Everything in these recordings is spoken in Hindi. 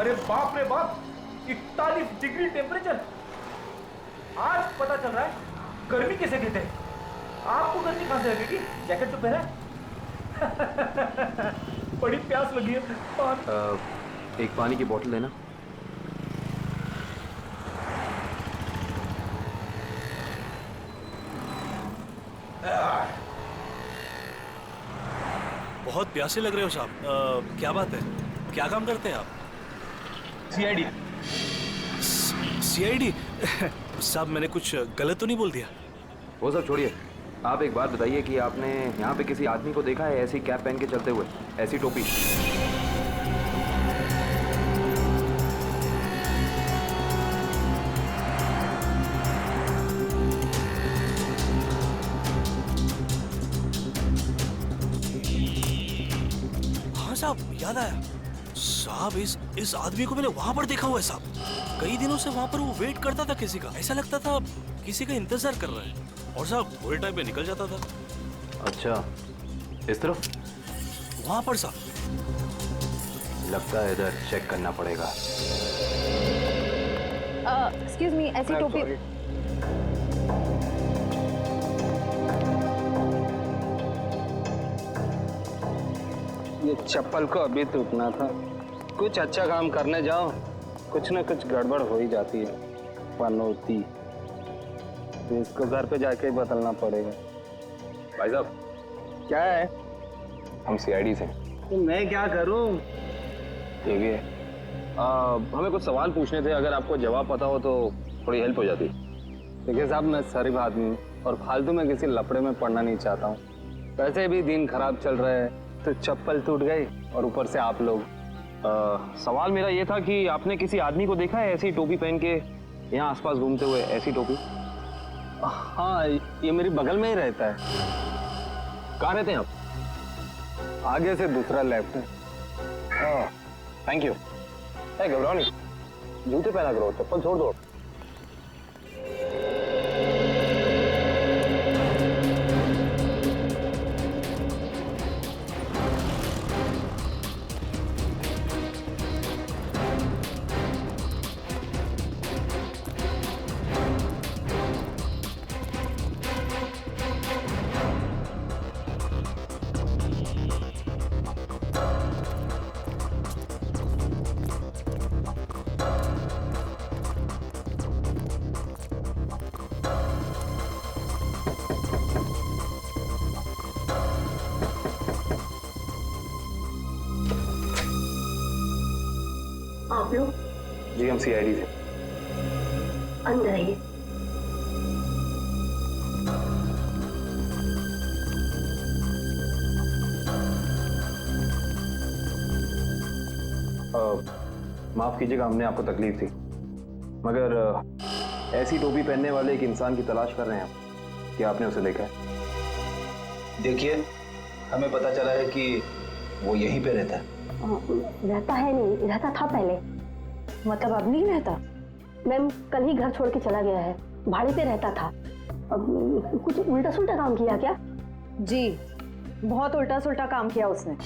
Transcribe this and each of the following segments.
अरे बाप रे बाप, 41 डिग्री टेम्परेचर। आज पता चल रहा है गर्मी किसे कहते हैं। आपको गर्मी कहां से लगेगी, जैकेट तो पहना है। बड़ी प्यास लगी है। एक पानी की बोतल लेना। बहुत प्यासे लग रहे हो साहब। क्या बात है, क्या काम करते हैं आप? सीआईडी। सीआईडी? साहब मैंने कुछ गलत तो नहीं बोल दिया? वो सब छोड़िए, आप एक बात बताइए कि आपने यहाँ पे किसी आदमी को देखा है ऐसी कैप पहन के चलते हुए, ऐसी टोपी? हाँ साहब, याद आया साहब, इस आदमी को मैंने वहां पर देखा हुआ है साहब। कई दिनों से वहां पर वो वेट करता था किसी का, ऐसा लगता था किसी का इंतजार कर रहा है, और साहब थोड़े टाइम में निकल जाता था। अच्छा, इस तरफ? वहां पर साहब। लगता है इधर चेक करना पड़ेगा। एक्सक्यूज मी, ऐसी टोपी। ये चप्पल को अभी टूटना था। कुछ अच्छा काम करने जाओ, कुछ ना कुछ गड़बड़ हो ही जाती है। पनौती, तो इसको घर पे जाके ही बदलना पड़ेगा। भाई साहब, क्या है? हम सीआईडी से। तो मैं क्या करूं? ये भी है। हमें कुछ सवाल पूछने थे, अगर आपको जवाब पता हो तो थोड़ी हेल्प हो जाती। देखिए साहब, मैं शरीफ आदमी हूँ और फालतू में किसी लफड़े में पड़ना नहीं चाहता हूँ। वैसे भी दिन खराब चल रहा है, तो चप्पल टूट गई और ऊपर से आप लोग। सवाल मेरा ये था कि आपने किसी आदमी को देखा है ऐसी टोपी पहन के यहाँ आसपास घूमते हुए, ऐसी टोपी? हाँ, ये मेरी बगल में ही रहता है। कहाँ रहते हैं आप? आगे से दूसरा लेफ्ट है। Thank you. घबराओ नहीं, जूते पहना करो, चप्पल छोड़ दो। आप लोग? जी, हम सीआईडी से। अंदर आइए। माफ कीजिएगा, हमने आपको तकलीफ दी, मगर ऐसी टोपी पहनने वाले एक इंसान की तलाश कर रहे हैं हम। क्या आपने उसे देखा है? देखिए, हमें पता चला है कि वो यहीं पे रहता है। रहता है नहीं, रहता था पहले। मतलब अब नहीं रहता? मैम, कल ही घर छोड़ के चला गया है, भाड़े पे रहता था। अब कुछ उल्टा सुल्टा काम किया क्या? जी, बहुत उल्टा सुल्टा काम किया उसने।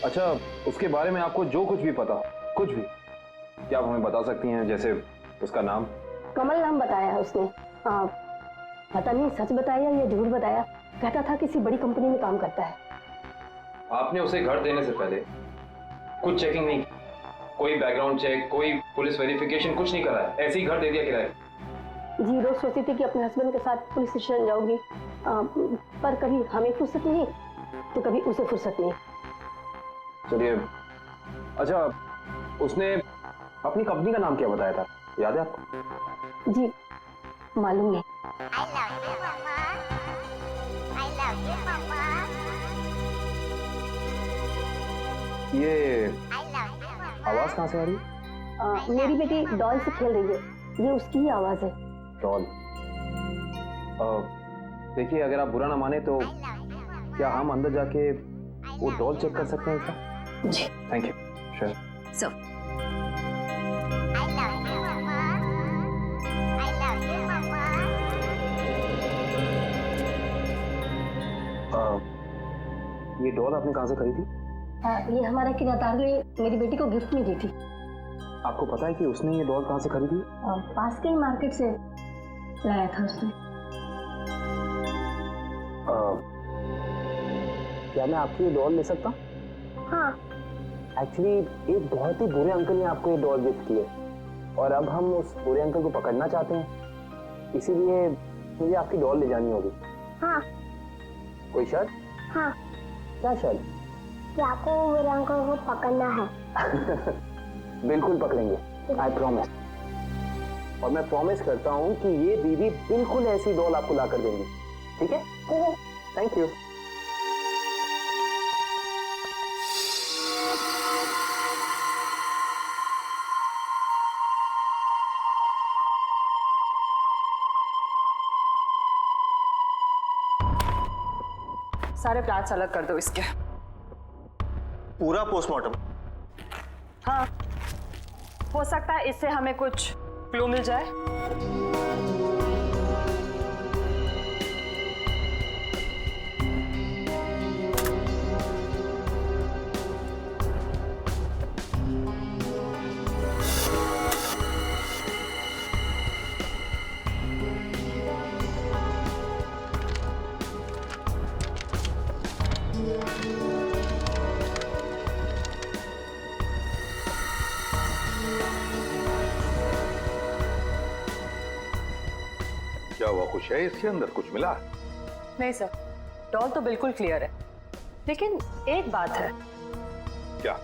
अच्छा, उसके बारे में आपको जो कुछ भी पता, कुछ भी, क्या आप हमें बता सकती हैं? जैसे उसका नाम? कमल नाम बताया है उसने। पता नहीं सच बताया या झूठ बताया। कहता था किसी बड़ी कंपनी में काम करता है। आपने उसे घर देने से पहले कुछ चेकिंग नहीं की? कोई बैकग्राउंड चेक, कोई पुलिस वेरिफिकेशन, कुछ नहीं करा है? ऐसे ही घर दे दिया किराए? जी, रोज सोचती थी कि अपने हस्बैंड के साथ पुलिस स्टेशन जाऊंगी, पर कभी हमें फुर्सत नहीं तो कभी उसे फुर्सत नहीं। चलिए, अच्छा, उसने अपनी कंपनी का नाम क्या बताया था, याद है आपको? जी, मालूम नहीं। ये आवाज कहाँ से आ रही है? मेरी बेटी डॉल से खेल रही है, ये उसकी ही आवाज है। डॉल? देखिए, अगर आप बुरा ना माने तो क्या हम अंदर जाके वो डॉल चेक कर सकते हैं क्या? जी। Thank you. श्योर। सो ये डॉल आपने कहाँ से खरीदी? ये हमारा किराएदार ने मेरी बेटी को गिफ्ट में दी थी। आपको पता है कि उसने ये डॉल कहाँ से खरीदी? पास के ही मार्केट से लाया था उसने। क्या मैं आपकी ये डॉल ले सकता? हाँ। एक्चुअली एक बहुत ही बुरे अंकल ने आपको ये डॉल गिफ्ट की है और अब हम उस बुरे अंकल को पकड़ना चाहते हैं, इसीलिए मुझे आपकी डॉल ले जानी होगी। हाँ। कोई शर्त? हाँ। क्या शर्त? कि आपको मेरे अंकल को पकड़ना है। बिल्कुल पकड़ेंगे, आई प्रॉमिस। और मैं प्रॉमिस करता हूँ कि ये दीदी बिल्कुल ऐसी डॉल आपको ला कर देंगी, ठीक है? Thank you. सारे प्लाट्स अलग कर दो इसके। पूरा पोस्टमार्टम? हाँ, हो सकता है इससे हमें कुछ क्लू मिल जाए। क्या हुआ, कुछ है इसके अंदर, कुछ मिला? नहीं सर, डॉल तो बिल्कुल क्लियर है, लेकिन एक बात है। क्या?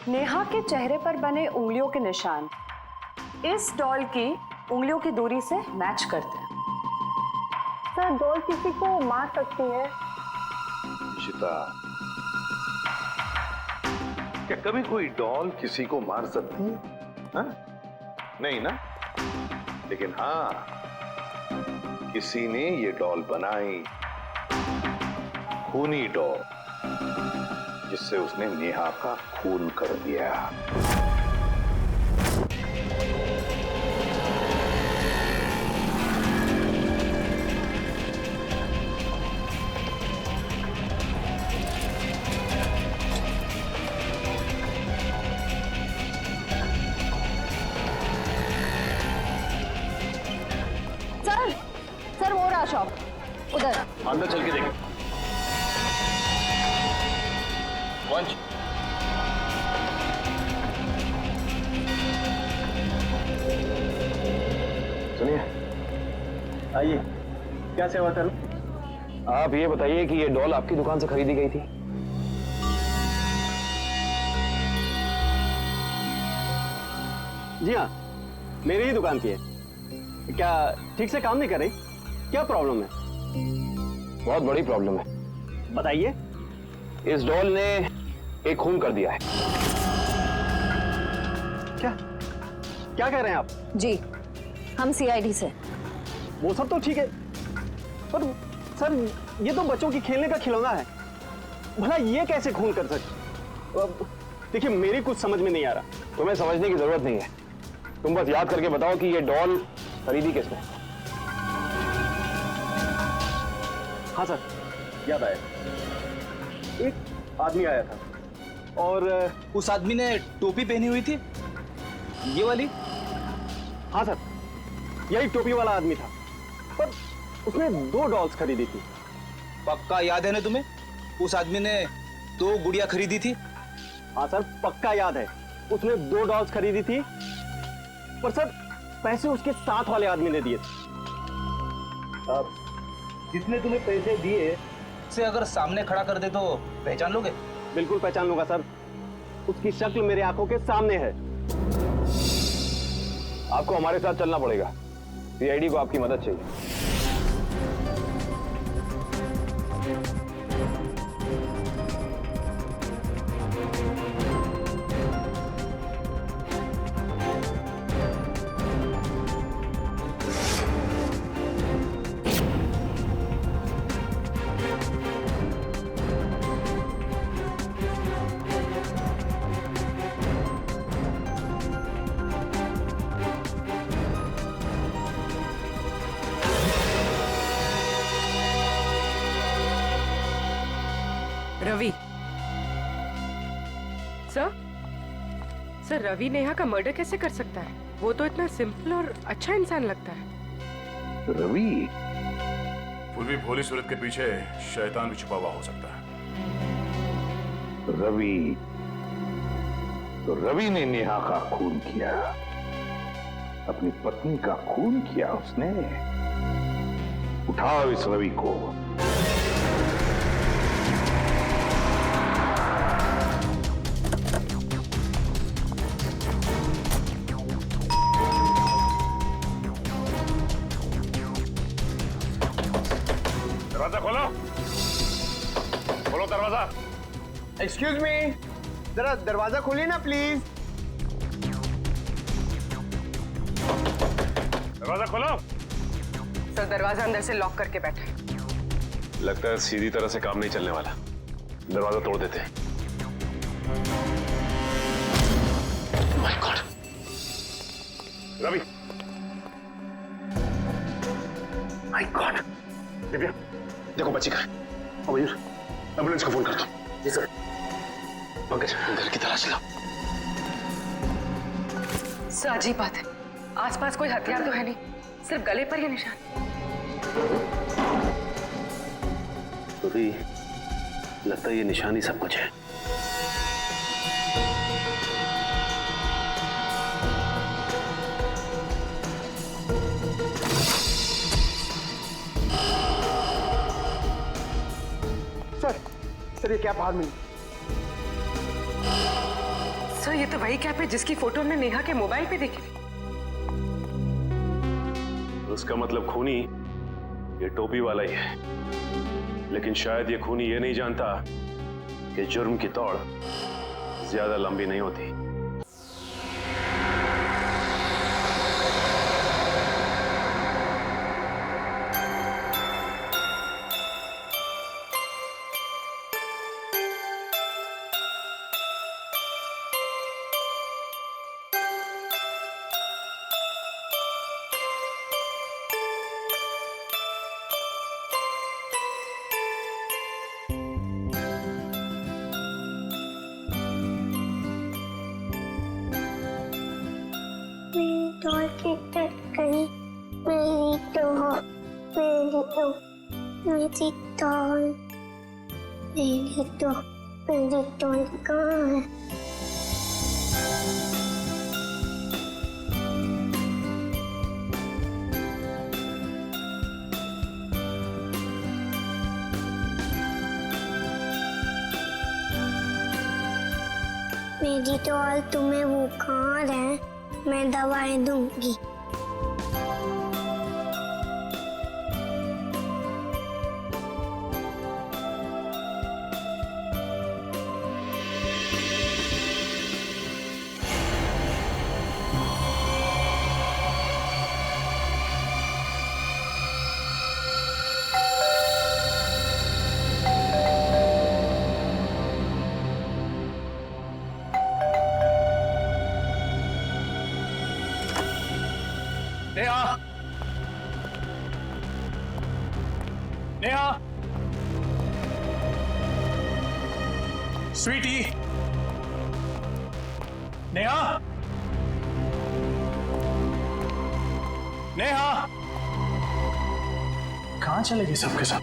नेहा के चेहरे पर बने उंगलियों के निशान इस डॉल की उंगलियों की दूरी से मैच करते हैं। सर डॉल किसी को मार सकती है। इशिता, क्या कभी कोई डॉल किसी को मार सकती है? हाँ? नहीं ना? लेकिन हाँ, किसी ने ये डॉल बनाई, खूनी डॉल, जिससे उसने नेहा का खून कर दिया। सर वो रहा शॉप उधर। अंदर चल के देखें। वंश, सुनिए, आइए, क्या सेवा करूं? आप ये बताइए कि ये डॉल आपकी दुकान से खरीदी गई थी? जी हाँ, मेरी ही दुकान की है। क्या ठीक से काम नहीं कर रही? क्या प्रॉब्लम है? बहुत बड़ी प्रॉब्लम है। बताइए। इस डॉल ने एक खून कर दिया है। क्या क्या कह रहे हैं आप? जी, हम सीआईडी से। वो सब तो ठीक है, पर सर ये तो बच्चों की खेलने का खिलौना है, भला ये कैसे खून कर सकते? देखिए मेरी कुछ समझ में नहीं आ रहा। तुम्हें समझने की जरूरत नहीं है, तुम बस याद करके बताओ कि ये डॉल खरीदी किसने? हाँ सर, याद आया। एक आदमी आया था और उस आदमी ने टोपी पहनी हुई थी, ये वाली? हाँ सर, यही टोपी वाला आदमी था, पर उसने 2 डॉल्स खरीदी थी। पक्का याद है ना तुम्हें? उस आदमी ने 2 गुड़िया खरीदी थी। हाँ सर, पक्का याद है, उसने 2 डॉल्स खरीदी थी, पर सर पैसे उसके साथ वाले आदमी ने दिए थे। जिसने तुम्हें पैसे दिए से अगर सामने खड़ा कर दे तो पहचान लोगे? बिल्कुल पहचान लूंगा सर, उसकी शक्ल मेरे आंखों के सामने है। आपको हमारे साथ चलना पड़ेगा, सीआईडी को आपकी मदद चाहिए। रवि सर रवि नेहा का मर्डर कैसे कर सकता है? वो तो इतना सिंपल और अच्छा इंसान लगता है। रवि? पूर्वी भोली सूरत के पीछे शैतान भी छुपा हुआ हो सकता है। रवि, तो रवि ने नेहा का खून किया, अपनी पत्नी का खून किया उसने। उठाओ इस रवि को। दरवाजा खोलो, खोलो दरवाजा। एक्सक्यूज मी, जरा दरवाजा खोलिए ना प्लीज। दरवाजा खोलो। सर दरवाजा अंदर से लॉक करके बैठा है। लगता है सीधी तरह से काम नहीं चलने वाला, दरवाजा तोड़ देते हैं। My god. Ravi, my god. Divya, देखो बच्ची कहाँ है। मयूर, एम्बुलेंस को फोन कर दो। जी सर। पंकज, घर की तलाश लो। सर अजीब बात है, आसपास कोई हथियार तो है नहीं, सिर्फ गले पर ही निशान। अभी लगता है ये निशान ही सब कुछ है। सर ये कैप बाहर मिली। सर ये तो वही कैप है जिसकी फोटो हमने नेहा के मोबाइल पे देखी थी। उसका मतलब खूनी ये टोपी वाला ही है, लेकिन शायद ये खूनी ये नहीं जानता कि जुर्म की दौड़ ज्यादा लंबी नहीं होती। मेरी टॉय कहाँ है? मेरी टॉय तुम्हें बुखार है, मैं दवाई दूंगी। नेहा, नेहा, स्वीटी, नेहा, नेहा, कहाँ चले गए सबके सब?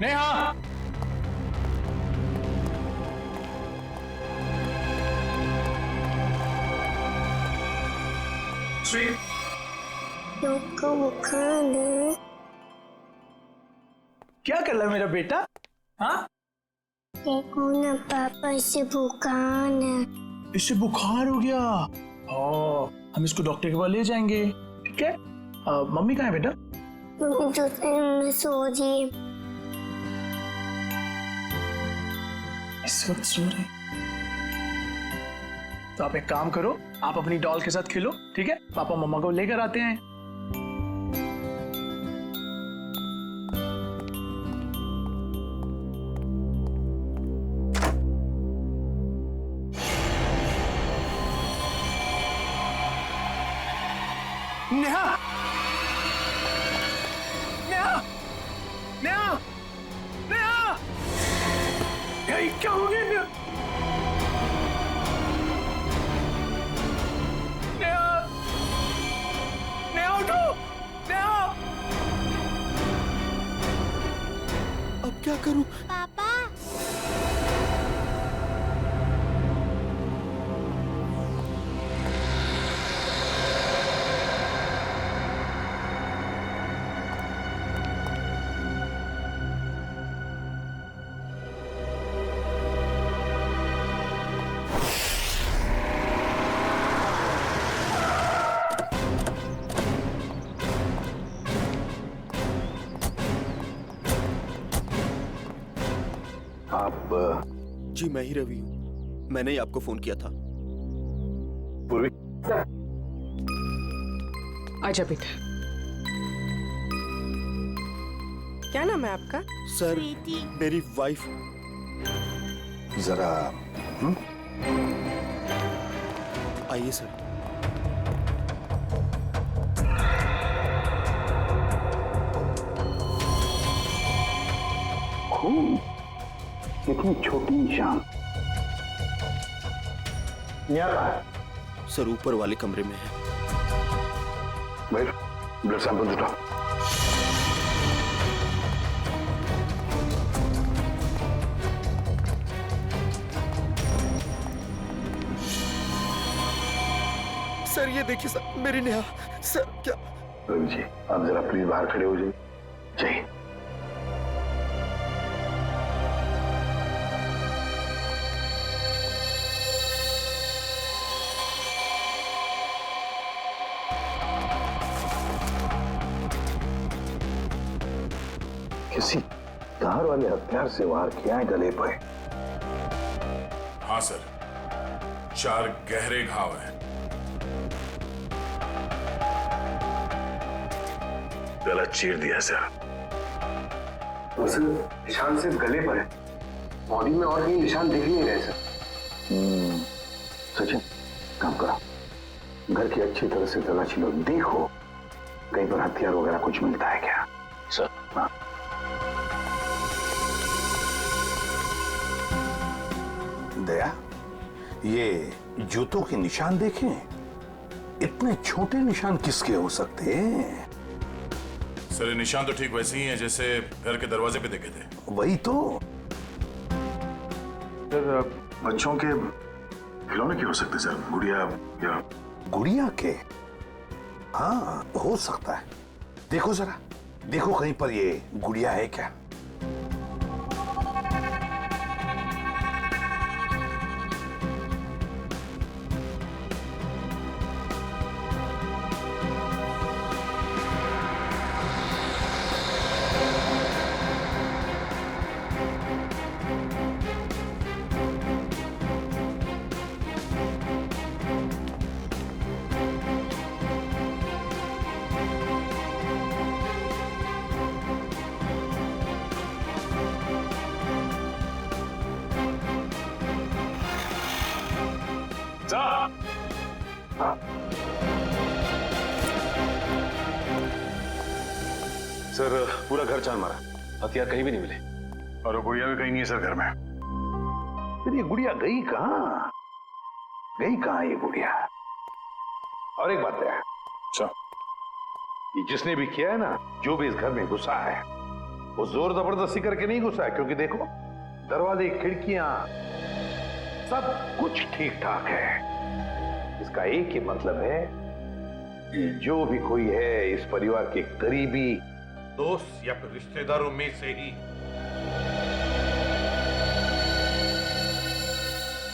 नेहा, को बुखार है। क्या कर रहा है मेरा बेटा? हाँ? देखो ना पापा, इसे बुखार है। इससे बुखार हो गया। हम इसको डॉक्टर के पास ले जाएंगे, ठीक है? मम्मी कहाँ है बेटा? मम्मी दूसरे रूम में सो रही है। इस वक्त सो रही? तो आप एक काम करो, आप अपनी डॉल के साथ खेलो, ठीक है? पापा मम्मा को लेकर आते हैं। नेहा, नेहा, नेहा, नेहा, क्या करूं? पापा जी मैं ही रवि हूँ, मैंने ही आपको फोन किया था। पूर्वी आजा बेटा। क्या नाम है आपका? सर मेरी वाइफ। जरा आइए सर। खून, इतनी छोटी निशान यहाँ कहाँ है? सर ऊपर वाले कमरे में है। भाई ब्लड सैंपल जुटाओ। सर ये देखिए सर, मेरी नेहा। सर क्या? रवि जी आप जरा प्लीज बाहर खड़े हो जाइए। चाहिए किसी धार वाले हथियार से वार किया है गले पर। हाँ सर, 4 गहरे घाव हैं। गला चीर दिया सर। सर निशान सिर्फ गले पर है, बॉडी में और कहीं निशान दिख नहीं रहे सर। सचिन काम करो, घर की अच्छी तरह से तलाशी लो, देखो कहीं पर हथियार वगैरह कुछ मिलता है क्या। सर हाँ। दया, ये जूतों के निशान देखें, इतने छोटे निशान किसके हो सकते हैं? सर ये निशान तो ठीक वैसे ही हैं जैसे घर के दरवाजे पे देखे थे। वही तो। सर बच्चों के खिलौने क्यों हो सकते सर? गुड़िया या गुड़िया के? हाँ हो सकता है। देखो जरा, देखो कहीं पर ये गुड़िया है क्या? सर पूरा घर छान मारा, हथियार कहीं भी नहीं मिले। और वो गुड़िया भी कहीं नहीं है सर घर में। फिर ये गुड़िया गई कहाँ? गई कहाँ ये गुड़िया? और एक बात है, ये जिसने भी किया है ना, जो भी इस घर में घुसा है, वो जोर जबरदस्ती करके नहीं घुसा है, क्योंकि देखो दरवाजे खिड़कियां सब कुछ ठीक ठाक है। इसका एक ही मतलब है कि जो भी कोई है इस परिवार के करीबी दोस्त या फिर रिश्तेदारों में से ही।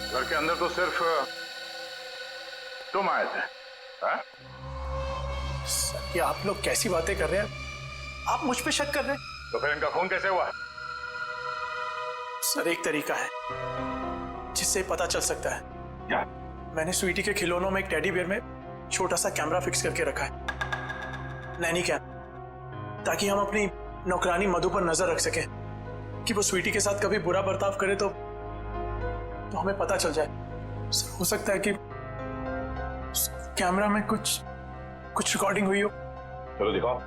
घर के अंदर तो सिर्फ तुम आए थे। हाँ? सर ये आप लोग कैसी बातें कर रहे हैं? आप मुझ पे शक कर रहे हैं? तो फिर इनका खून कैसे हुआ? सर एक तरीका है जिससे पता चल सकता है। क्या? मैंने स्वीटी के खिलौनों में एक टेडी बियर में छोटा सा कैमरा फिक्स करके रखा है, नैनी कैम, ताकि हम अपनी नौकरानी मधु पर नजर रख सकें कि वो स्वीटी के साथ कभी बुरा बर्ताव करे तो हमें पता चल जाए। सर हो सकता है कि कैमरा में कुछ रिकॉर्डिंग हुई हो। चलो दिखाओ।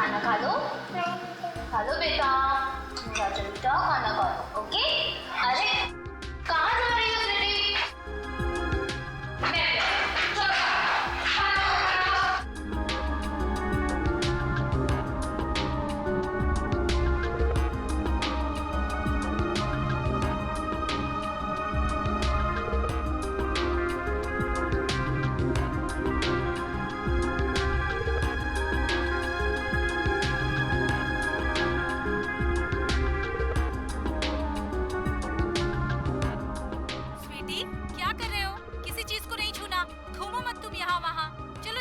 खाना खा लो बेटा, मेरा बेटा खाना खा लो। ओके? अरे कहाँ जा रही हो स्वीटी? मैं चलो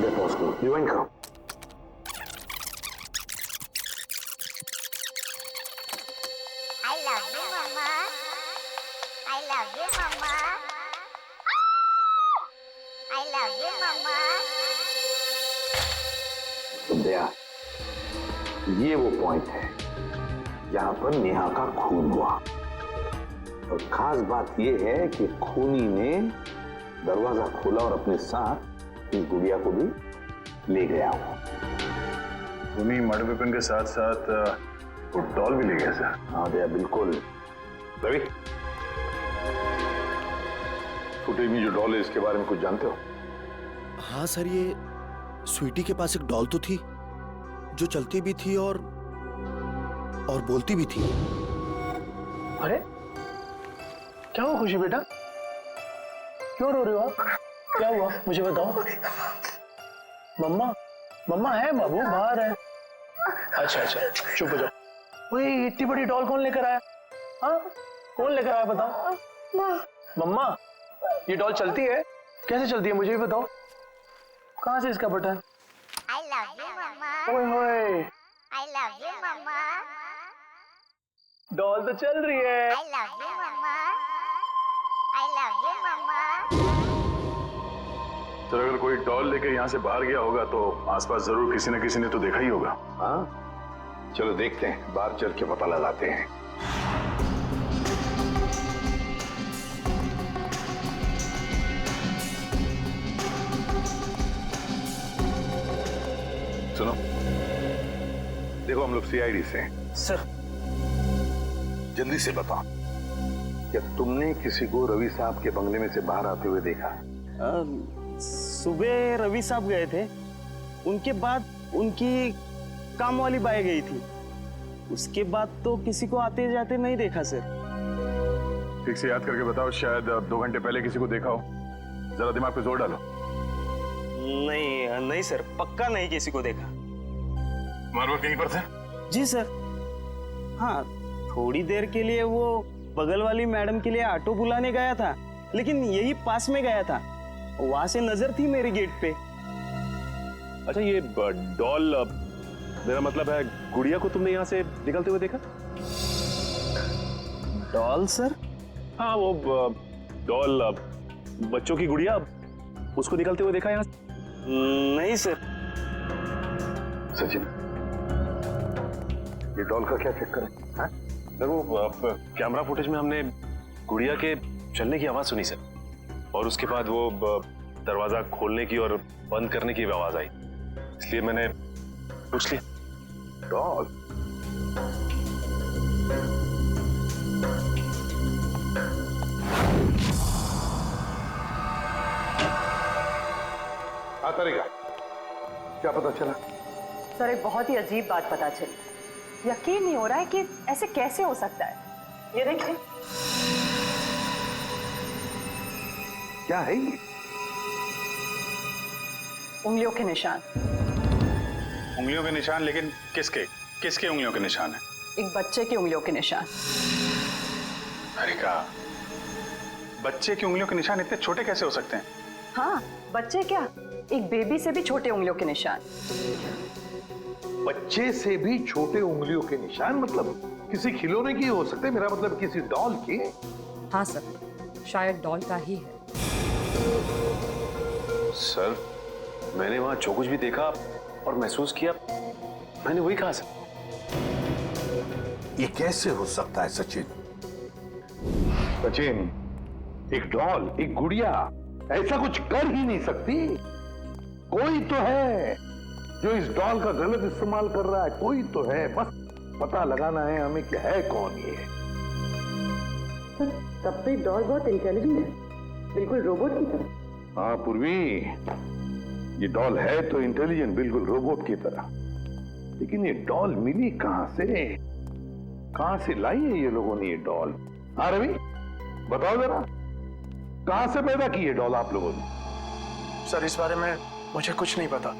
देखो उसको रिवाइंड करो। I love you, Mama. I love you, Mama. I love you, Mama. दया, ये वो पॉइंट है जहां पर नेहा का खून हुआ। और खास बात ये है कि खूनी ने दरवाजा खोला और अपने साथ इस गुड़िया को भी ले गया हो। खूनी मर्डर वेपन के साथ साथ वो डॉल भी ले गया सर। हाँ दया, बिल्कुल। रवि, फुटेज में जो डॉल है इसके बारे में कुछ जानते हो? हाँ सर, ये स्वीटी के पास एक डॉल तो थी जो चलती भी थी और बोलती भी थी। अरे क्या हुआ खुशी बेटा, क्यों रो रहे हो आप? क्या हुआ मुझे बताओ। मम्मा, मम्मा है बाबू, बाहर है। अच्छा अच्छा, चुप हो जाओ। वही इतनी बड़ी डॉल कौन लेकर आया? हाँ, कौन लेकर आया बताओ। मम्मा, ये डॉल चलती है? कैसे चलती है मुझे भी बताओ। कहाँ से इसका button? I love you, Mama. ओए होए, I love you, Mama. Doll तो चल रही है। I love you, Mama. I love you, Mama. Sir, अगर कोई डॉल लेकर यहाँ से बाहर गया होगा तो आसपास जरूर किसी न किसी ने तो देखा ही होगा। हाँ, चलो देखते हैं, बाहर चल के पता लगाते हैं। सुनो, देखो हम लोग सीआईडी से हैं। सर, जल्दी से बताओ, क्या तुमने किसी को रवि साहब के बंगले में से बाहर आते हुए देखा? सुबह रवि साहब गए थे, उनके बाद उनकी काम वाली बाई गई थी, उसके बाद तो किसी को आते जाते नहीं देखा सर। ठीक से याद करके बताओ, शायद 2 घंटे पहले किसी को देखा हो। जरा दिमाग पे जोर डालो। नहीं नहीं सर, पक्का नहीं किसी को देखा। मारवा कहीं पर थे? जी सर। हाँ, थोड़ी देर के लिए वो बगल वाली मैडम के लिए ऑटो बुलाने गया था, लेकिन यही पास में गया था, वहां से नजर थी मेरे गेट पे। अच्छा, ये डॉल, मेरा मतलब है गुड़िया को तुमने यहाँ से निकलते हुए देखा? Doll sir? हाँ, वो डॉल, बच्चों की गुड़िया, उसको निकलते हुए देखा यहाँ से? नहीं सर। सचिन, ये डॉल का क्या चक्कर है? हाँ? देखो, कैमरा फुटेज में हमने गुड़िया के चलने की आवाज सुनी सर, और उसके बाद वो दरवाजा खोलने की और बंद करने की आवाज आई, इसलिए मैंने पूछ लिया। डॉल? तरीका क्या पता चला? सर, एक बहुत ही अजीब बात पता चली। यकीन नहीं हो रहा है कि ऐसे कैसे हो सकता है। ये देखिए। क्या है ये? उंगलियों के निशान। उंगलियों के निशान? लेकिन किसके उंगलियों के निशान है? एक बच्चे की उंगलियों के निशान। हरिका, बच्चे की उंगलियों के निशान इतने छोटे कैसे हो सकते हैं? हाँ, बच्चे क्या, एक बेबी से भी छोटे उंगलियों के निशान। बच्चे से भी छोटे उंगलियों के निशान? मतलब किसी खिलौने की हो सकते हैं, मेरा मतलब किसी डॉल की? हाँ सर, शायद डॉल का ही है। सर, मैंने वहां जो कुछ भी देखा और महसूस किया, मैंने वही कहा सर। ये कैसे हो सकता है सचिन? सचिन, एक डॉल, एक गुड़िया ऐसा कुछ कर ही नहीं सकती। कोई तो है जो इस डॉल का गलत इस्तेमाल कर रहा है, कोई तो है। बस पता लगाना है हमें कि है कौन ये। तब तो डॉल बहुत इंटेलिजेंट है, बिल्कुल रोबोट की तरह। हाँ पूर्वी, ये डॉल है तो इंटेलिजेंट, बिल्कुल रोबोट की तरह। लेकिन ये डॉल मिली कहां से? कहां से लाई है ये लोगों ने ये डॉल? हाँ रवि, बताओ जरा, कहां से पैदा की है डॉल आप लोगों ने? सर इस बारे में मुझे कुछ नहीं पता,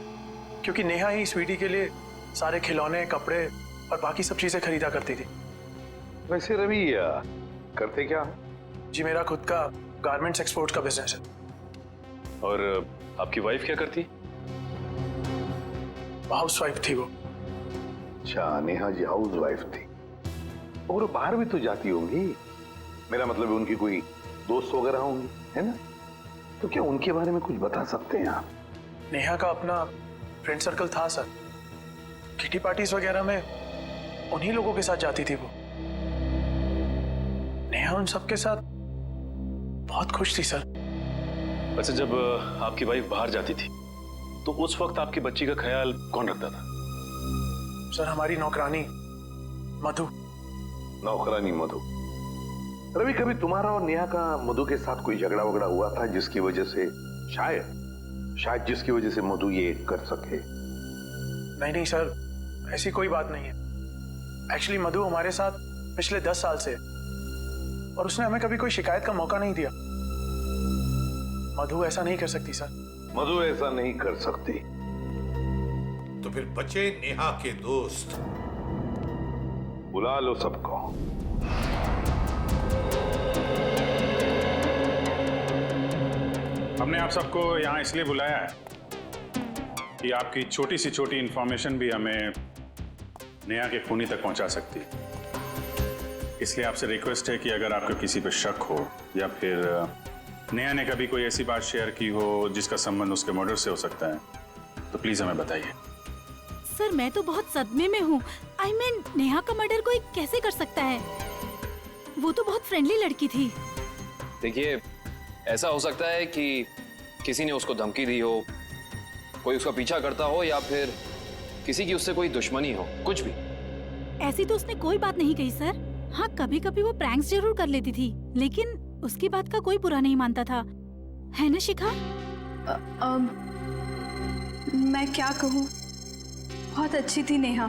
क्योंकि नेहा ही स्वीटी के लिए सारे खिलौने, कपड़े और बाकी सब चीजें खरीदा करती थी। वैसे रवि करते क्या? जी मेरा खुद का गारमेंट्स एक्सपोर्ट का बिजनेस है। और आपकी वाइफ क्या करती? हाउस वाइफ थी वो। अच्छा, नेहा जी हाउस वाइफ थी। और बाहर भी तो जाती होंगी, मेरा मतलब उनकी कोई दोस्त वगैरह होंगी, है ना? तो क्या उनके बारे में कुछ बता सकते हैं आप? नेहा का अपना फ्रेंड सर्कल था सर, किटी पार्टीज वगैरह में उन्हीं लोगों के साथ जाती थी वो। नेहा उन सबके साथ बहुत खुश थी सर। वैसे जब आपकी वाइफ बाहर जाती थी तो उस वक्त आपकी बच्ची का ख्याल कौन रखता था? सर हमारी नौकरानी मधु। नौकरानी मधु। रवि, कभी तुम्हारा और नेहा का मधु के साथ कोई झगड़ा वगड़ा हुआ था जिसकी वजह से शायद जिसकी वजह से मधु ये कर सके? नहीं सर, ऐसी कोई बात नहीं है। एक्चुअली मधु हमारे साथ पिछले 10 साल से है और उसने हमें कभी कोई शिकायत का मौका नहीं दिया। मधु ऐसा नहीं कर सकती सर। मधु ऐसा नहीं कर सकती। तो फिर बचे नेहा के दोस्त। बुला लो सबको। हमने आप सबको यहाँ इसलिए बुलाया है कि आपकी छोटी से छोटी इंफॉर्मेशन भी हमें नेहा के खूनी तक पहुंचा सकती है। इसलिए आपसे रिक्वेस्ट है कि अगर आपको किसी पे शक हो या फिर नेहा ने कभी कोई ऐसी बात शेयर की हो जिसका संबंध उसके मर्डर से हो सकता है, तो प्लीज हमें बताइए। सर मैं तो बहुत सदमे में हूँ। आई मीन नेहा का मर्डर कोई कैसे कर सकता है? वो तो बहुत फ्रेंडली लड़की थी। देखिए, ऐसा हो सकता है कि किसी ने उसको धमकी दी हो, कोई उसका पीछा करता हो या फिर किसी की उससे कोई दुश्मनी हो, कुछ भी। ऐसी तो उसने कोई बात नहीं कही सर। हाँ, कभी कभी वो प्रैंक्स जरूर कर लेती थी, लेकिन उसकी बात का कोई बुरा नहीं मानता था, है ना शिखा? मैं क्या कहूँ, बहुत अच्छी थी नेहा,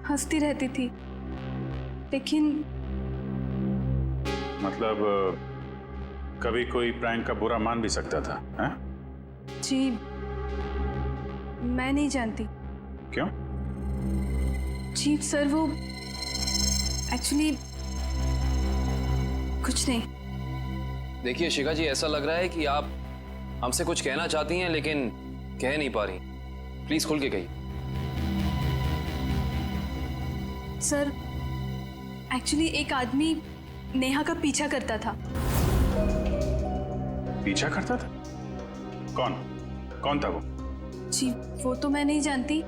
हंसती रहती थी, लेकिन मतलब कभी कोई प्रैंक का बुरा मान भी सकता था, हैं? जी मैं नहीं जानती। क्यों? जी सर, वो एक्चुअली कुछ नहीं। देखिए शिखा जी, ऐसा लग रहा है कि आप हमसे कुछ कहना चाहती हैं लेकिन कह नहीं पा रही। प्लीज खुल के कहिए। सर एक्चुअली एक आदमी नेहा का पीछा करता था। पीछा करता था? कौन था वो? जी वो तो मैं नहीं जानती,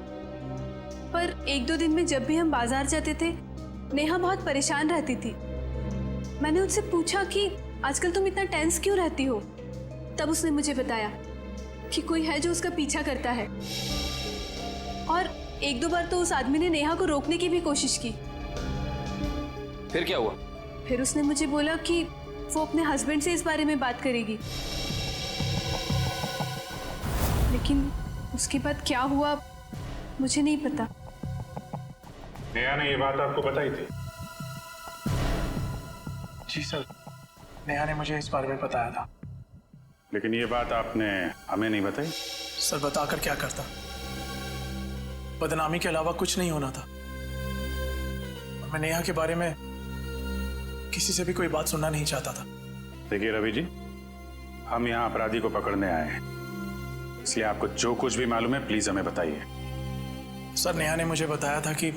पर 1-2 दिन में जब भी हम बाजार जाते थे नेहा बहुत परेशान रहती थी। मैंने उससे पूछा कि आजकल तुम इतना टेंस क्यों रहती हो? तब उसने मुझे बताया कि कोई है जो उसका पीछा करता है, और 1-2 बार तो उस आदमी ने नेहा को रोकने की भी कोशिश की। फिर क्या हुआ? फिर उसने मुझे बोला कि वो अपने हस्बैंड से इस बारे में बात करेगी, लेकिन उसके बाद क्या हुआ मुझे नहीं पता। नेहा ने ये बात आपको बताई थी? जी सर, नेहा ने मुझे इस बारे में बताया था। लेकिन ये बात आपने हमें नहीं बताई? सर बताकर क्या करता, बदनामी के अलावा कुछ नहीं होना था। मैं नेहा के बारे में किसी से भी कोई बात सुनना नहीं चाहता था। देखिए रवि जी, हम यहाँ अपराधी को पकड़ने आए हैं, इसलिए आपको जो कुछ भी मालूम है प्लीज हमें बताइए। सर नेहा ने मुझे बताया था कि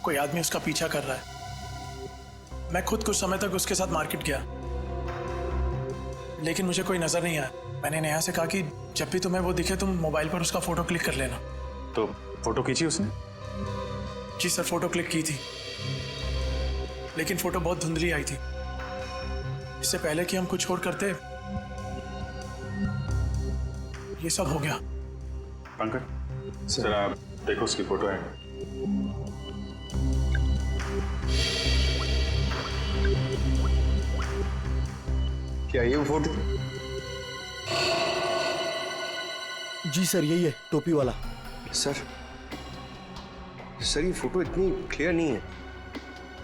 कोई आदमी उसका पीछा कर रहा है। मैं खुद कुछ समय तक उसके साथ मार्केट गया, लेकिन मुझे कोई नजर नहीं आया। मैंने नेहा से कहा कि जब भी तुम्हें वो दिखे तुम मोबाइल पर उसका फोटो क्लिक कर लेना। तो फोटो खींची उसने? जी सर, फोटो क्लिक की थी, लेकिन फोटो बहुत धुंधली आई थी। इससे पहले कि हम कुछ और करते ये सब हो गया। पंकज सर, आप देखो उसकी फोटो है। क्या ये वो फोटो? जी सर, यही है, टोपी वाला। सर ये फोटो इतनी क्लियर नहीं है,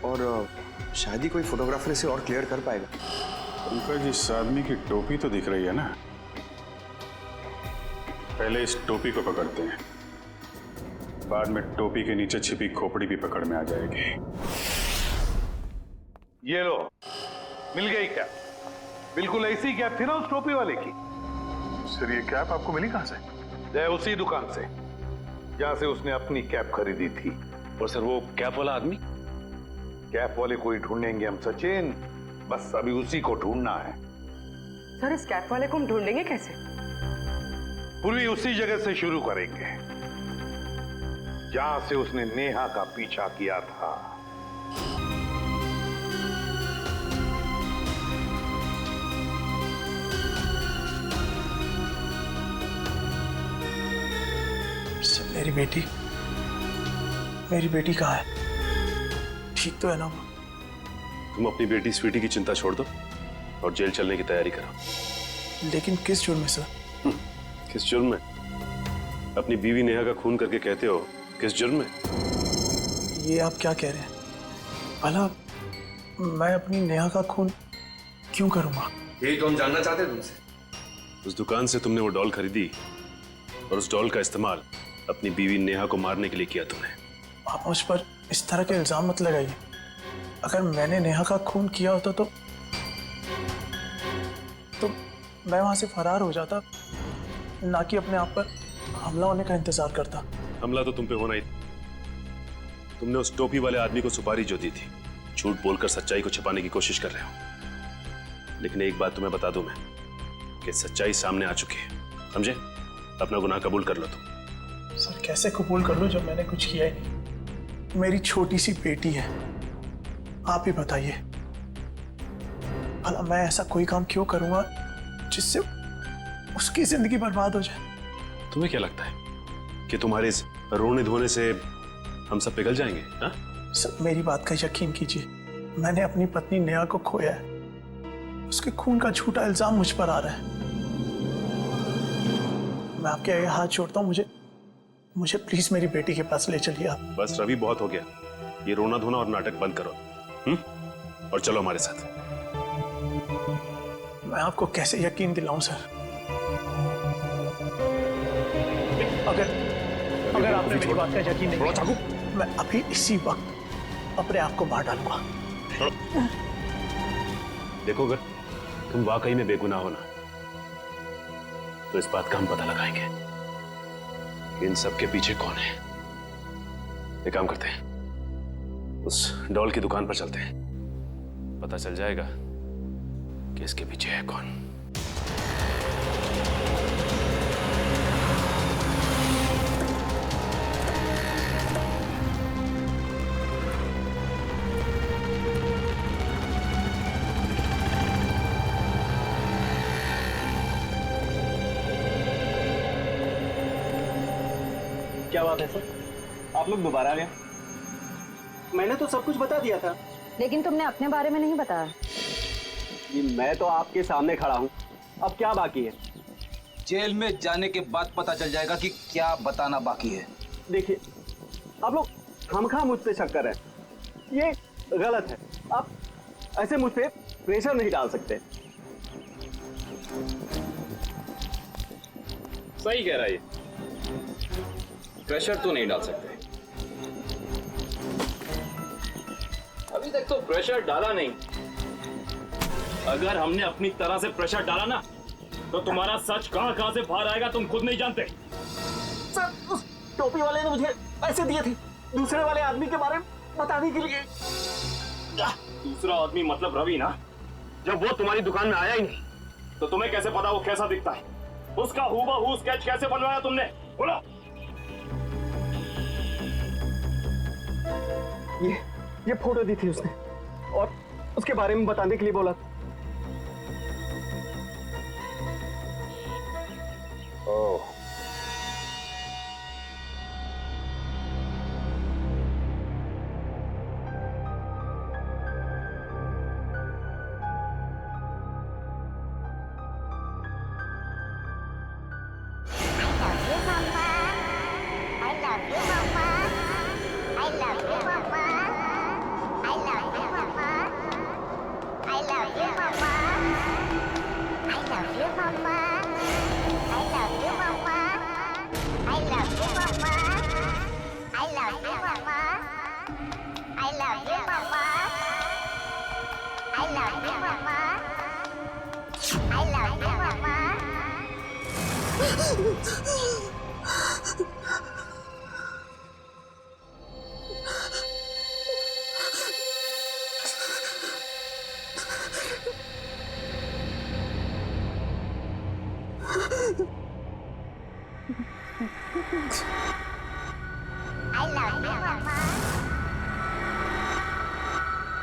और शायद ही कोई फोटोग्राफर इसे और क्लियर कर पाएगा। पंकज, इस आदमी की टोपी तो दिख रही है ना? पहले इस टोपी को पकड़ते हैं, बाद में टोपी के नीचे छिपी खोपड़ी भी पकड़ में आ जाएगी। ये लो, मिल गई कैप। बिल्कुल ऐसी कैप थी ना उस टोपी वाले की। सर, ये कैप आपको मिली कहां से? उसी दुकान से जहां से उसने अपनी कैप खरीदी थी। और सर, वो कैप वाला आदमी? कैप वाले को ही ढूंढेंगे हम सचिन, बस अभी उसी को ढूंढना है। सर, इस कैप वाले को हम ढूंढेंगे कैसे? पूरी उसी जगह से शुरू करेंगे जहां से उसने नेहा का पीछा किया था। मेरी बेटी कहाँ है? ठीक तो है ना वो? तुम अपनी बेटी स्वीटी की चिंता छोड़ दो और जेल चलने की तैयारी करो। लेकिन किस जुर्म में सर? किस जुर्म में? अपनी बीवी नेहा का खून करके कहते हो किस जुर्म में? ये आप क्या कह रहे हैं? भला मैं अपनी नेहा का खून क्यों करूंगा? यही तो हम जानना चाहते हैं तुमसे। उस दुकान से तुमने वो डॉल खरीदी और उस डॉल का इस्तेमाल अपनी बीवी नेहा को मारने के लिए किया तुमने। आप मुझ पर इस तरह के इल्जाम मत लगाइए। अगर मैंने नेहा का खून किया होता तो मैं वहां से फरार हो जाता, ना कि अपने आप पर हमला होने का इंतजार करता। हमला तो तुम पे होना ही था। तुमने उस टोपी वाले आदमी को सुपारी जो दी थी, झूठ बोलकर सच्चाई को छिपाने की कोशिश कर रहे हो। लेकिन एक बात तुम्हें बता दूं मैं कि सच्चाई सामने आ चुकी है, समझे? अपना गुनाह कबूल कर लो तुम। सर, कैसे कबूल कर लूं जब मैंने कुछ किया ही नहीं? मेरी छोटी सी बेटी है, आप ही बताइए। भला मैं ऐसा कोई काम क्यों करूंगा जिससे उसकी जिंदगी बर्बाद हो जाए? तुम्हें क्या लगता है कि तुम्हारे इस रोने धोने से हम सब पिघल जाएंगे? हा? सर, मेरी बात का यकीन कीजिए, मैंने अपनी पत्नी नेहा को खोया है। उसके खून का झूठा इल्जाम मुझ पर आ रहा है। मैं आपके आगे हाथ जोड़ता हूँ, मुझे प्लीज मेरी बेटी के पास ले चलिए आप। बस रवि, बहुत हो गया। ये रोना धोना और नाटक बंद करो, और चलो हमारे साथ। मैं आपको कैसे यकीन दिलाऊं सर? अगर आपने मेरी बात का यकीन नहीं किया, मैं अभी इसी वक्त अपने आप को मार डालूंगा। देखो, अगर तुम वाकई में बेगुनाह हो ना, तो इस बात का हम पता लगाएंगे कि इन सब के पीछे कौन है। एक काम करते हैं, उस डॉल की दुकान पर चलते हैं, पता चल जाएगा कि इसके पीछे है कौन। क्या बात है सर, आप लोग दोबारा आ गए? मैंने तो सब कुछ बता दिया था। लेकिन तुमने अपने बारे में नहीं बताया। जी, मैं तो आपके सामने खड़ा हूँ, अब क्या बाकी है? जेल में जाने के बाद पता चल जाएगा कि क्या बताना बाकी है। देखिए, आप लोग खामखा मुझ पे शक कर रहे हैं, ये गलत है। आप ऐसे मुझ पे प्रेशर नहीं डाल सकते। सही कह रहा है, प्रेशर तो नहीं डाल सकते। अभी तक तो प्रेशर डाला नहीं। अगर हमने अपनी तरह से प्रेशर डाला ना, तो तुम्हारा सच कहां से बाहर आएगा तुम खुद नहीं जानते। सर, उस टोपी वाले ने मुझे पैसे दिए थे दूसरे वाले आदमी के बारे में बताने के लिए। दूसरा आदमी मतलब रवि ना? जब वो तुम्हारी दुकान में आया ही नहीं, तो तुम्हें कैसे पता वो कैसा दिखता है? उसका हूबहू स्केच कैसे बनवाया तुमने? बोलो। ये फोटो दी थी उसने और उसके बारे में बताने के लिए बोला। ओह,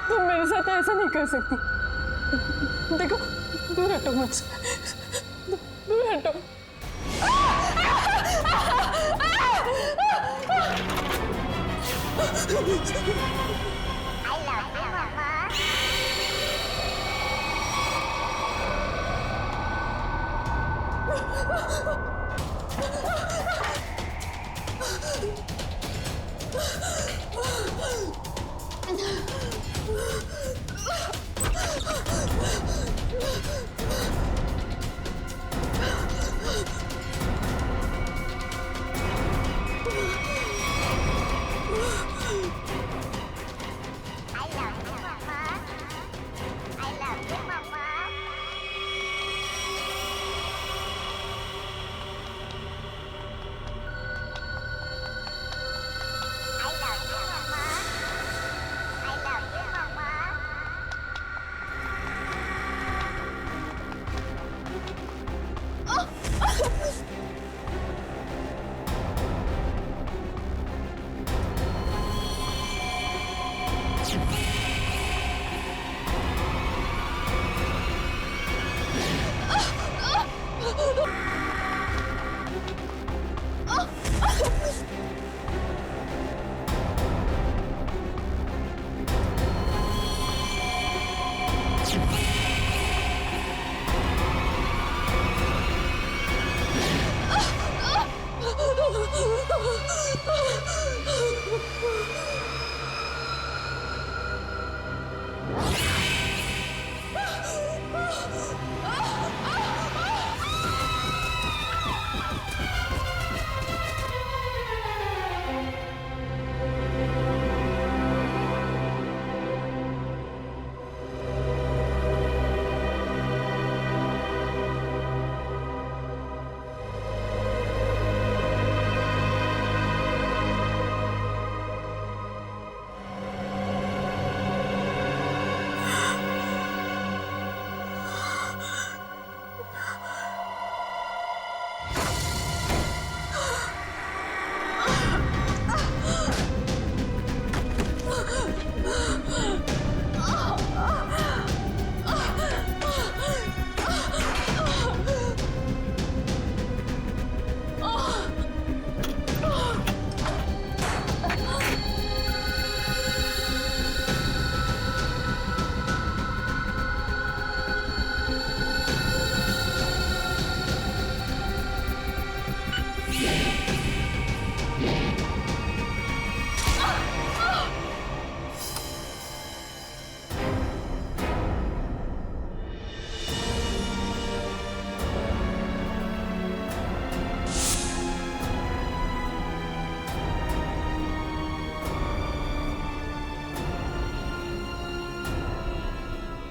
तुम मेरे साथ ऐसा नहीं कर सकती। देखो, दूर हटो मुझसे, दूर हटो।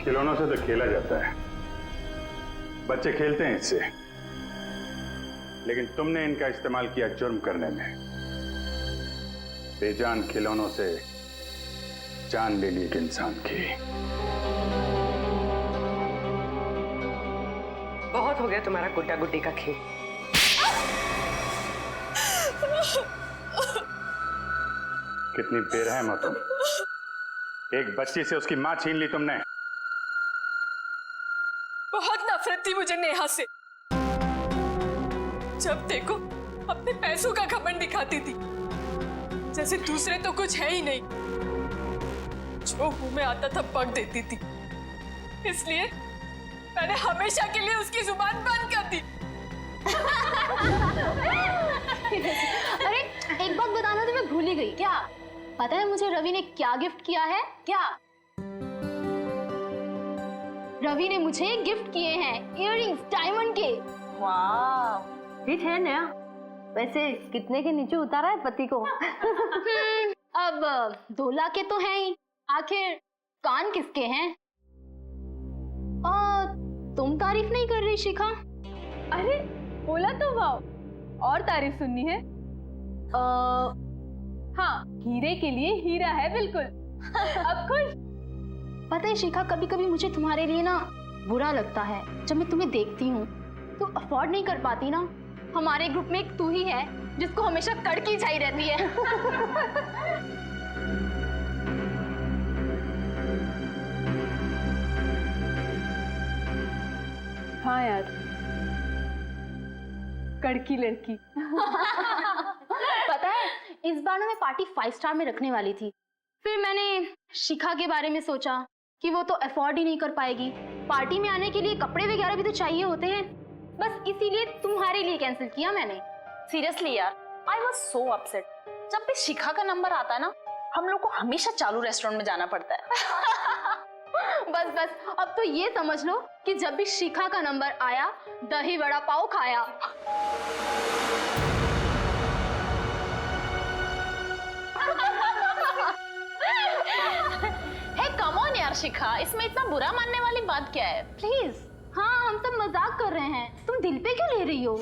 खिलौनों से तो खेला जाता है, बच्चे खेलते हैं इससे, लेकिन तुमने इनका इस्तेमाल किया जुर्म करने में। बेजान खिलौनों से जान ले ली एक इंसान की। हो गया तुम्हारा गुड्डा गुड्डी का खेल। कितनी बेरहम हो तुम। एक बच्ची से उसकी मां छीन ली तुमने। बहुत नफरत थी मुझे नेहा से। जब देखो अपने पैसों का घमंड दिखाती थी, जैसे दूसरे तो कुछ है ही नहीं। जो मुंह में आता था पक देती थी। इसलिए मैंने हमेशा के लिए उसकी जुबान बंद कर दी। अरे एक बात बताना तो मैं भूल ही गई। क्या पता है मुझे रवि ने क्या गिफ्ट किया है? क्या रवि ने मुझे गिफ्ट किए हैं इयररिंग्स डायमंड के। वाह, ठीक है नया। वैसे कितने के नीचे उतारा है पति को? अब 2 लाख के तो हैं ही, आखिर कान किसके हैं? तुम तारीफ नहीं कर रही शिखा? अरे बोला तो वाओ, और तारीफ सुननी है? हाँ, हीरे के लिए हीरा है बिल्कुल। अब खुश? पता है शिखा, कभी कभी मुझे तुम्हारे लिए ना बुरा लगता है। जब मैं तुम्हें देखती हूँ तो अफोर्ड नहीं कर पाती ना। हमारे ग्रुप में एक तू ही है जिसको हमेशा कड़की चाहिए रहती है। हाँ यार, कड़की लड़की। पता है इस बार ना मैं पार्टी 5 स्टार में रखने वाली थी। फिर मैंने शिखा के बारे में सोचा कि वो तो अफोर्ड ही नहीं कर पाएगी। पार्टी में आने के लिए कपड़े वगैरह भी तो चाहिए होते हैं। बस इसीलिए तुम्हारे लिए कैंसिल किया मैंने। सीरियसली यार, आई वॉज सो अपसेट। जब भी शिखा का नंबर आता है ना, हम लोग को हमेशा चालू रेस्टोरेंट में जाना पड़ता है। बस बस, अब तो ये समझ लो कि जब भी शिखा का नंबर आया, दही वड़ा पाव खाया। हे कम ऑन यार शिखा, इसमें इतना बुरा मानने वाली बात क्या है? प्लीज। हाँ, हम सब मजाक कर रहे हैं, तुम दिल पे क्यों ले रही हो?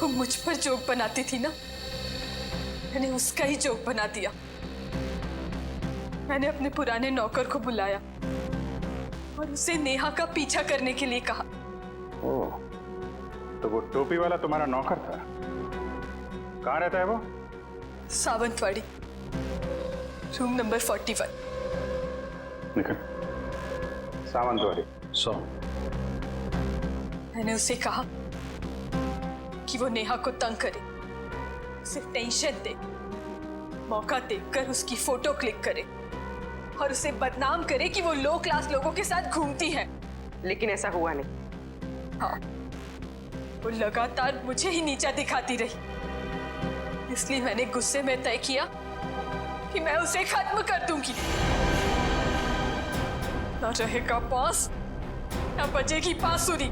वो मुझ पर जोक बनाती थी ना, मैंने उसका ही जोक बना दिया। मैंने अपने पुराने नौकर को बुलाया और उसे नेहा का पीछा करने के लिए कहा। ओह, तो वो टोपी वाला तुम्हारा नौकर था? कहाँ रहता है वो? Sawantwadi, room number 41। निकल। सावंतवाड़ी 100। मैंने उसे कहा कि वो नेहा को तंग करे, उसे टेंशन दे, मौका देखकर उसकी फोटो क्लिक करे और उसे बदनाम करे कि वो लो क्लास लोगों के साथ घूमती है। लेकिन ऐसा हुआ नहीं। हाँ, वो लगातार मुझे ही नीचा दिखाती रही। इसलिए मैंने गुस्से में तय किया कि मैं उसे खत्म कर दूंगी। न रहेगा पास, न बजेगी बांसुरी।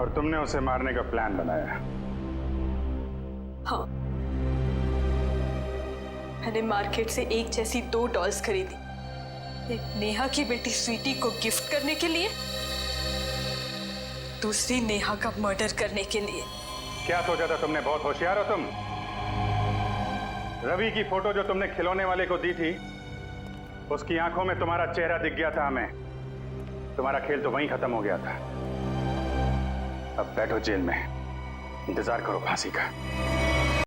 और तुमने उसे मारने का प्लान बनाया? हाँ, मैंने मार्केट से एक जैसी 2 डॉल्स खरीदी, एक नेहा की बेटी स्वीटी को गिफ्ट करने के लिए, दूसरी नेहा का मर्डर करने के लिए। क्या सोचा था तुमने? बहुत होशियार हो तुम। रवि की फोटो जो तुमने खिलौने वाले को दी थी, उसकी आंखों में तुम्हारा चेहरा दिख गया था हमें। तुम्हारा खेल तो वहीं खत्म हो गया था। अब बैठो जेल में, इंतजार करो फांसी का।